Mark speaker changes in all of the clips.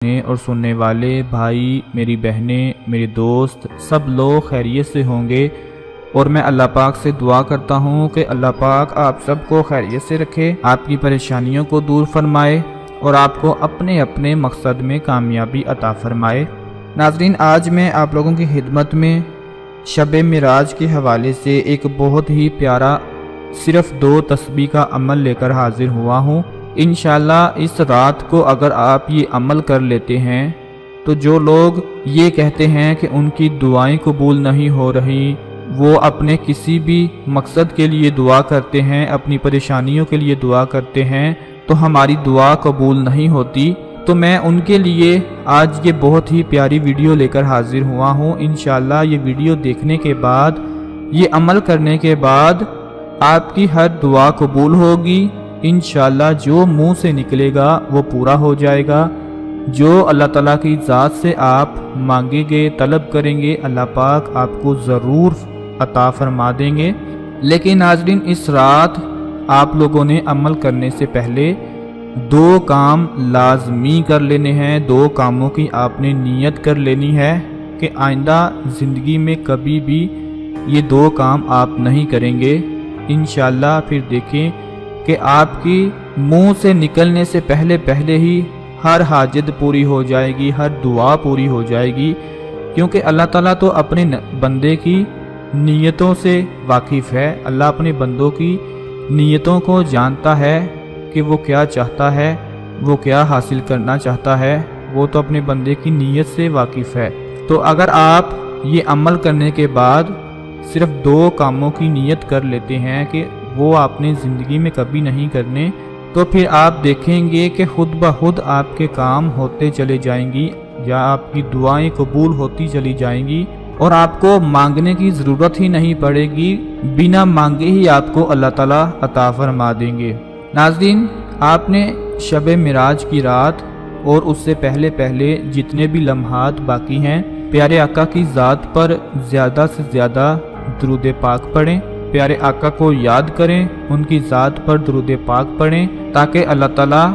Speaker 1: اور سننے والے بھائی، میری بہنیں، میرے دوست سب لوگ خیریت سے ہوں گے، اور میں اللہ پاک سے دعا کرتا ہوں کہ اللہ پاک آپ سب کو خیریت سے رکھے، آپ کی پریشانیوں کو دور فرمائے اور آپ کو اپنے اپنے مقصد میں کامیابی عطا فرمائے۔ ناظرین، آج میں آپ لوگوں کی خدمت میں شب معراج کے حوالے سے ایک بہت ہی پیارا صرف 2 تسبیح کا عمل لے کر حاضر ہوا ہوں۔ انشاءاللہ اس رات کو اگر آپ یہ عمل کر لیتے ہیں تو جو لوگ یہ کہتے ہیں کہ ان کی دعائیں قبول نہیں ہو رہی، وہ اپنے کسی بھی مقصد کے لیے دعا کرتے ہیں، اپنی پریشانیوں کے لیے دعا کرتے ہیں تو ہماری دعا قبول نہیں ہوتی، تو میں ان کے لیے آج یہ بہت ہی پیاری ویڈیو لے کر حاضر ہوا ہوں۔ انشاءاللہ یہ ویڈیو دیکھنے کے بعد، یہ عمل کرنے کے بعد آپ کی ہر دعا قبول ہوگی۔ انشاءاللہ جو منہ سے نکلے گا وہ پورا ہو جائے گا، جو اللہ تعالیٰ کی ذات سے آپ مانگیں گے، طلب کریں گے، اللہ پاک آپ کو ضرور عطا فرما دیں گے۔ لیکن ناظرین، اس رات آپ لوگوں نے عمل کرنے سے پہلے 2 کام لازمی کر لینے ہیں۔ 2 کاموں کی آپ نے نیت کر لینی ہے کہ آئندہ زندگی میں کبھی بھی یہ 2 کام آپ نہیں کریں گے۔ انشاءاللہ پھر دیکھیں کہ آپ کی منہ سے نکلنے سے پہلے ہی ہر حاجت پوری ہو جائے گی، ہر دعا پوری ہو جائے گی، کیونکہ اللہ تعالیٰ تو اپنے بندے کی نیتوں سے واقف ہے۔ اللہ اپنے بندوں کی نیتوں کو جانتا ہے کہ وہ کیا چاہتا ہے، وہ کیا حاصل کرنا چاہتا ہے، وہ تو اپنے بندے کی نیت سے واقف ہے۔ تو اگر آپ یہ عمل کرنے کے بعد صرف 2 کاموں کی نیت کر لیتے ہیں کہ وہ آپ نے زندگی میں کبھی نہیں کرنے، تو پھر آپ دیکھیں گے کہ خود بخود آپ کے کام ہوتے چلے جائیں گی، یا آپ کی دعائیں قبول ہوتی چلی جائیں گی، اور آپ کو مانگنے کی ضرورت ہی نہیں پڑے گی، بنا مانگے ہی آپ کو اللہ تعالیٰ عطا فرما دیں گے۔ ناظرین، آپ نے شب معراج کی رات اور اس سے پہلے جتنے بھی لمحات باقی ہیں، پیارے آقا کی ذات پر زیادہ سے زیادہ درود پاک پڑھیں، پیارے آقا کو یاد کریں، ان کی ذات پر درود پاک پڑھیں، تاکہ اللہ تعالیٰ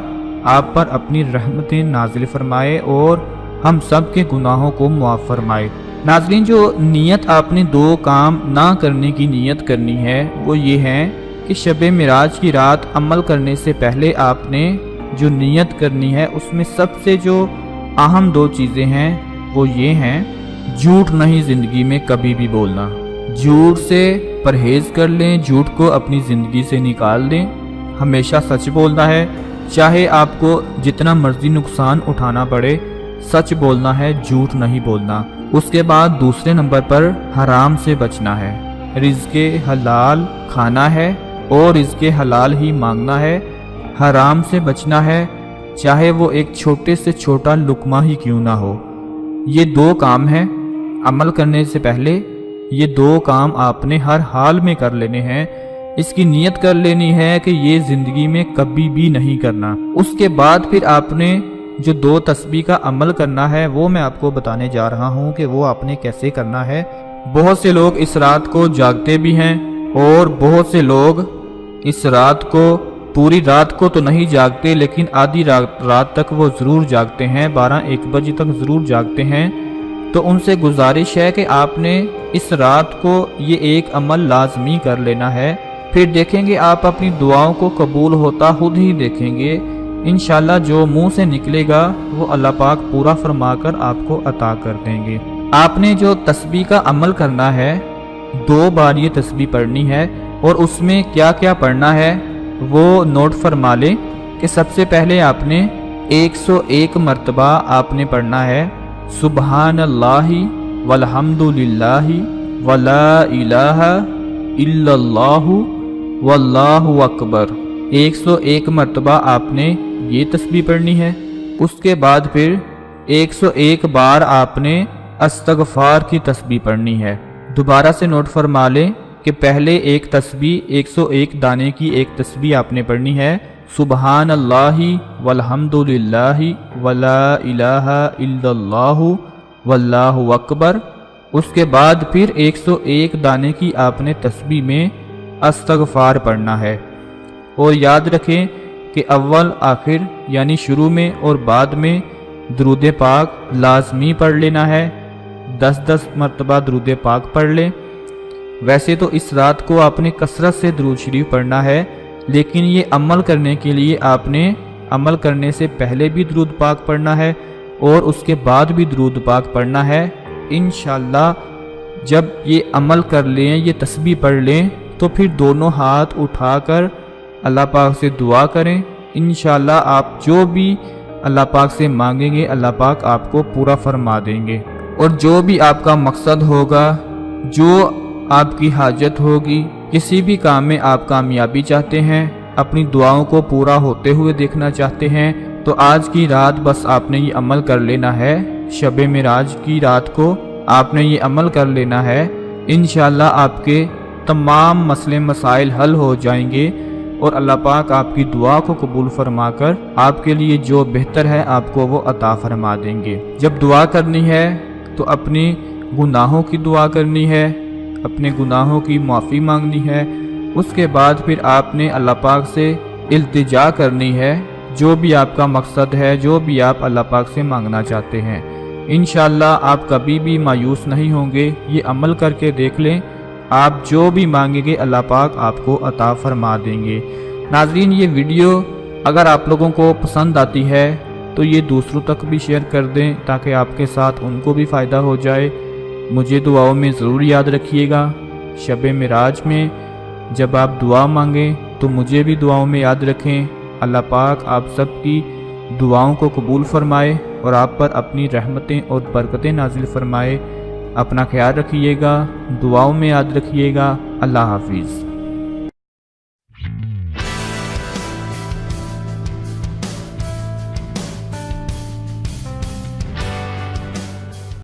Speaker 1: آپ پر اپنی رحمتیں نازل فرمائے اور ہم سب کے گناہوں کو معاف فرمائے۔ ناظرین، جو نیت آپ نے 2 کام نہ کرنے کی نیت کرنی ہے وہ یہ ہے کہ شب معراج کی رات عمل کرنے سے پہلے آپ نے جو نیت کرنی ہے اس میں سب سے جو اہم 2 چیزیں ہیں وہ یہ ہیں: جھوٹ نہیں زندگی میں کبھی بھی بولنا، جھوٹ سے پرہیز کر لیں، جھوٹ کو اپنی زندگی سے نکال دیں، ہمیشہ سچ بولنا ہے، چاہے آپ کو جتنا مرضی نقصان اٹھانا پڑے، سچ بولنا ہے، جھوٹ نہیں بولنا۔ اس کے بعد دوسرے نمبر پر حرام سے بچنا ہے، رزق حلال کھانا ہے اور رزق حلال ہی مانگنا ہے، حرام سے بچنا ہے، چاہے وہ ایک چھوٹے سے چھوٹا لقمہ ہی کیوں نہ ہو۔ یہ 2 کام ہیں عمل کرنے سے پہلے، یہ 2 کام آپ نے ہر حال میں کر لینے ہیں، اس کی نیت کر لینی ہے کہ یہ زندگی میں کبھی بھی نہیں کرنا۔ اس کے بعد پھر آپ نے جو 2 تسبیح کا عمل کرنا ہے وہ میں آپ کو بتانے جا رہا ہوں کہ وہ آپ نے کیسے کرنا ہے۔ بہت سے لوگ اس رات کو جاگتے بھی ہیں، اور بہت سے لوگ اس رات کو پوری رات کو تو نہیں جاگتے، لیکن آدھی رات تک وہ ضرور جاگتے ہیں، 12-1 بجے تک ضرور جاگتے ہیں۔ تو ان سے گزارش ہے کہ آپ نے اس رات کو یہ ایک عمل لازمی کر لینا ہے، پھر دیکھیں گے آپ اپنی دعاؤں کو قبول ہوتا خود ہی دیکھیں گے۔ انشاءاللہ جو منہ سے نکلے گا وہ اللہ پاک پورا فرما کر آپ کو عطا کر دیں گے۔ آپ نے جو تسبیح کا عمل کرنا ہے، 2 بار یہ تسبیح پڑھنی ہے، اور اس میں کیا کیا پڑھنا ہے وہ نوٹ فرما لیں کہ سب سے پہلے آپ نے 101 مرتبہ آپ نے پڑھنا ہے سبحان اللہ والحمد للہ ولا الہ الا اللہ واللہ اکبر، 101 مرتبہ آپ نے یہ تسبیح پڑھنی ہے۔ اس کے بعد پھر 101 بار آپ نے استغفار کی تسبیح پڑھنی ہے۔ دوبارہ سے نوٹ فرما لیں کہ پہلے ایک تسبیح 101 دانے کی ایک تسبیح آپ نے پڑھنی ہے، سبحان اللہ والحمد للہ ولا الہ الا اللہ واللہ اکبر۔ اس کے بعد پھر 101 دانے کی آپ نے تسبیح میں استغفار پڑھنا ہے، اور یاد رکھیں کہ اول آخر یعنی شروع میں اور بعد میں درود پاک لازمی پڑھ لینا ہے، 10 مرتبہ درود پاک پڑھ لیں۔ ویسے تو اس رات کو آپ نے کثرت سے درود شریف پڑھنا ہے، لیکن یہ عمل کرنے کے لیے آپ نے عمل کرنے سے پہلے بھی درود پاک پڑھنا ہے اور اس کے بعد بھی درود پاک پڑھنا ہے۔ انشاءاللہ جب یہ عمل کر لیں، یہ تسبیح پڑھ لیں، تو پھر دونوں ہاتھ اٹھا کر اللہ پاک سے دعا کریں۔ انشاءاللہ آپ جو بھی اللہ پاک سے مانگیں گے اللہ پاک آپ کو پورا فرما دیں گے، اور جو بھی آپ کا مقصد ہوگا، جو آپ کی حاجت ہوگی، کسی بھی کام میں آپ کامیابی چاہتے ہیں، اپنی دعاؤں کو پورا ہوتے ہوئے دیکھنا چاہتے ہیں، تو آج کی رات بس آپ نے یہ عمل کر لینا ہے۔ شب معراج کی رات کو آپ نے یہ عمل کر لینا ہے، انشاءاللہ آپ کے تمام مسئلے مسائل حل ہو جائیں گے، اور اللہ پاک آپ کی دعا کو قبول فرما کر آپ کے لیے جو بہتر ہے آپ کو وہ عطا فرما دیں گے۔ جب دعا کرنی ہے تو اپنے گناہوں کی دعا کرنی ہے، اپنے گناہوں کی معافی مانگنی ہے، اس کے بعد پھر آپ نے اللہ پاک سے التجا کرنی ہے، جو بھی آپ کا مقصد ہے، جو بھی آپ اللہ پاک سے مانگنا چاہتے ہیں۔ انشاءاللہ آپ کبھی بھی مایوس نہیں ہوں گے، یہ عمل کر کے دیکھ لیں، آپ جو بھی مانگیں گے اللہ پاک آپ کو عطا فرما دیں گے۔ ناظرین، یہ ویڈیو اگر آپ لوگوں کو پسند آتی ہے تو یہ دوسروں تک بھی شیئر کر دیں تاکہ آپ کے ساتھ ان کو بھی فائدہ ہو جائے۔ مجھے دعاؤں میں ضرور یاد رکھیے گا۔ شب معراج میں جب آپ دعا مانگیں تو مجھے بھی دعاؤں میں یاد رکھیں۔ اللہ پاک آپ سب کی دعاؤں کو قبول فرمائے اور آپ پر اپنی رحمتیں اور برکتیں نازل فرمائے۔ اپنا خیال رکھیے گا، دعاؤں میں یاد رکھیے گا۔ اللہ حافظ۔